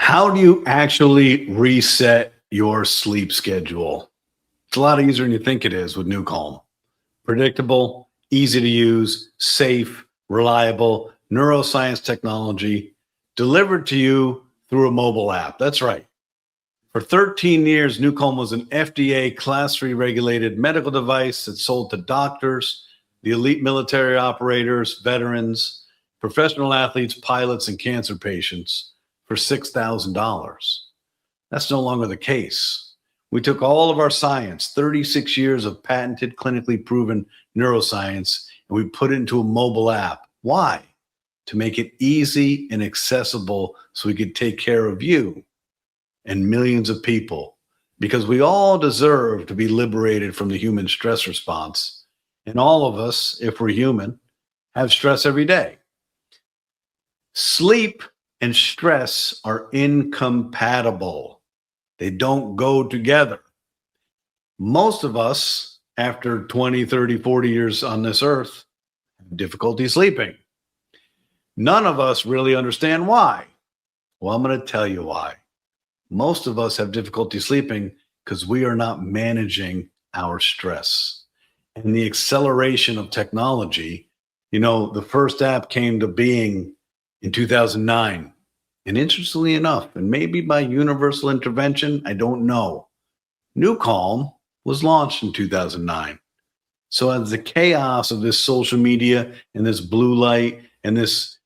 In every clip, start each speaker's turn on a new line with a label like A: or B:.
A: How do you actually reset your sleep schedule? It's a lot easier than you think it is with NuCalm. Predictable, easy to use, safe, reliable, neuroscience technology delivered to you through a mobile app. That's right. For 13 years, NuCalm was an FDA Class III regulated medical device that sold to doctors, the elite military operators, veterans, professional athletes, pilots, and cancer patients for $6,000. That's no longer the case. We took all of our science, 36 years of patented, clinically proven neuroscience, and we put it into a mobile app. Why? To make it easy and accessible so we could take care of you and millions of people, because we all deserve to be liberated from the human stress response. And all of us, if we're human, have stress every day. Sleep and stress are incompatible. They don't go together. Most of us, after 20, 30, 40 years on this earth, have difficulty sleeping. None of us really understand why. Well, I'm going to tell you why. Most of us have difficulty sleeping because we are not managing our stress. And the acceleration of technology, the first app came to being in 2009. And interestingly enough, and maybe by universal intervention, I don't know, NuCalm was launched in 2009. So as the chaos of this social media and this blue light and this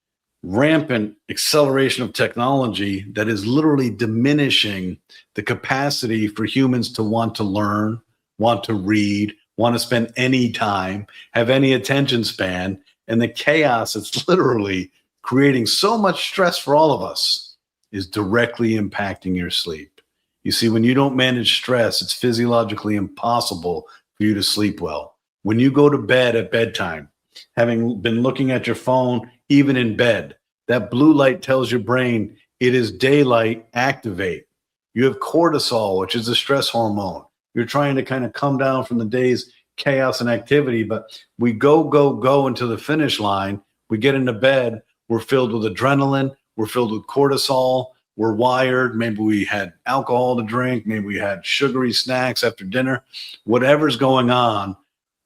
A: rampant acceleration of technology that is literally diminishing the capacity for humans to want to learn, want to read, want to spend any time, have any attention span, and the chaos that's literally creating so much stress for all of us is directly impacting your sleep. You see, when you don't manage stress, it's physiologically impossible for you to sleep well. When you go to bed at bedtime, having been looking at your phone, even in bed, that blue light tells your brain it is daylight, activate. You have cortisol, which is a stress hormone. You're trying to kind of come down from the day's chaos and activity, but we go into the finish line. We get into bed, we're filled with adrenaline, we're filled with cortisol, we're wired. Maybe we had alcohol to drink, maybe we had sugary snacks after dinner. Whatever's going on,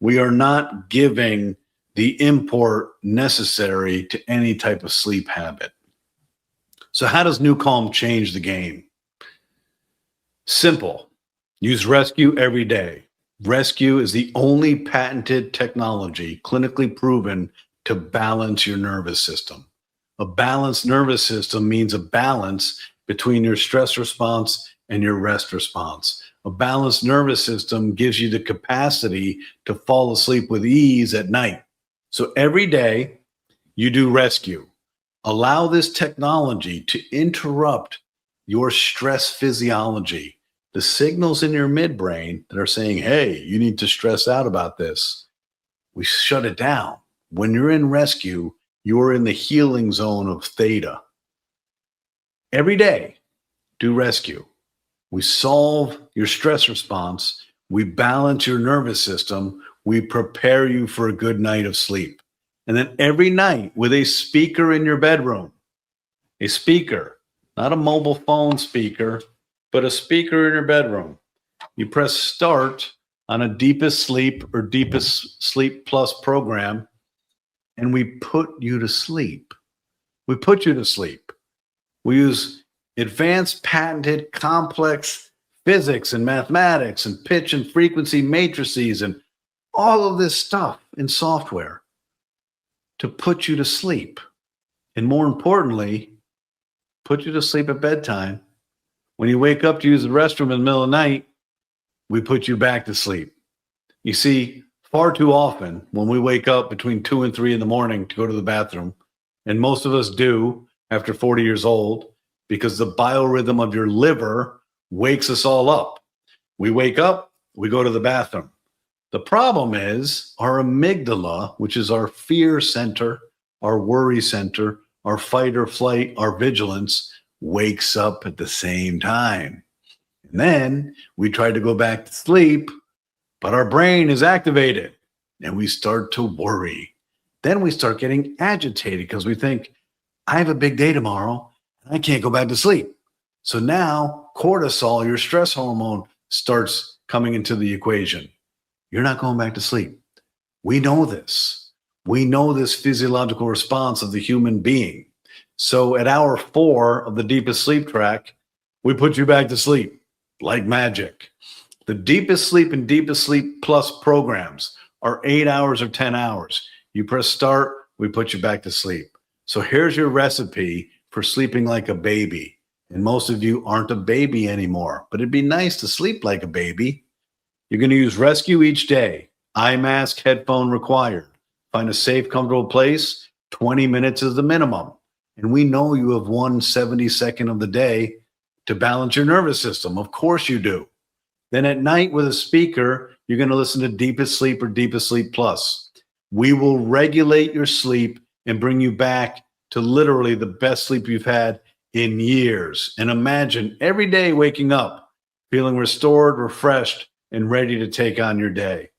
A: we are not giving the import necessary to any type of sleep habit. So how does NuCalm change the game? Simple. Use Rescue every day. Rescue is the only patented technology clinically proven to balance your nervous system. A balanced nervous system means a balance between your stress response and your rest response. A balanced nervous system gives you the capacity to fall asleep with ease at night. So every day you do Rescue. Allow this technology to interrupt your stress physiology, the signals in your midbrain that are saying, hey, you need to stress out about this. We shut it down. When you're in Rescue, you're in the healing zone of Theta. Every day, do Rescue. We solve your stress response. We balance your nervous system. We prepare you for a good night of sleep. And then every night with a speaker in your bedroom, a speaker, not a mobile phone speaker, but a speaker in your bedroom. You press start on a DeepestSleep or DeepestSleep Plus program, and we put you to sleep. We put you to sleep. We use advanced, patented, complex physics and mathematics and pitch and frequency matrices and all of this stuff in software to put you to sleep. And more importantly, put you to sleep at bedtime. When you wake up to use the restroom in the middle of the night, we put you back to sleep. You see, far too often when we wake up between 2 and 3 in the morning to go to the bathroom, and most of us do after 40 years old, because the biorhythm of your liver wakes us all up. We wake up, we go to the bathroom. The problem is our amygdala, which is our fear center, our worry center, our fight or flight, our vigilance, wakes up at the same time. And then we try to go back to sleep, but our brain is activated and we start to worry. Then we start getting agitated because we think, I have a big day tomorrow and I can't go back to sleep. So now cortisol, your stress hormone, starts coming into the equation. You're not going back to sleep. We know this. We know this physiological response of the human being. So at hour 4 of the deepest sleep track, we put you back to sleep like magic. The Deepest Sleep and Deepest Sleep Plus programs are 8 hours or 10 hours. You press start, we put you back to sleep. So here's your recipe for sleeping like a baby. And most of you aren't a baby anymore, but it'd be nice to sleep like a baby. You're going to use Rescue each day. Eye mask, headphone required. Find a safe, comfortable place. 20 minutes is the minimum. And we know you have 1/72 of the day to balance your nervous system. Of course you do. Then at night with a speaker, you're going to listen to Deepest Sleep or Deepest Sleep Plus. We will regulate your sleep and bring you back to literally the best sleep you've had in years. And imagine every day waking up, feeling restored, refreshed, and ready to take on your day.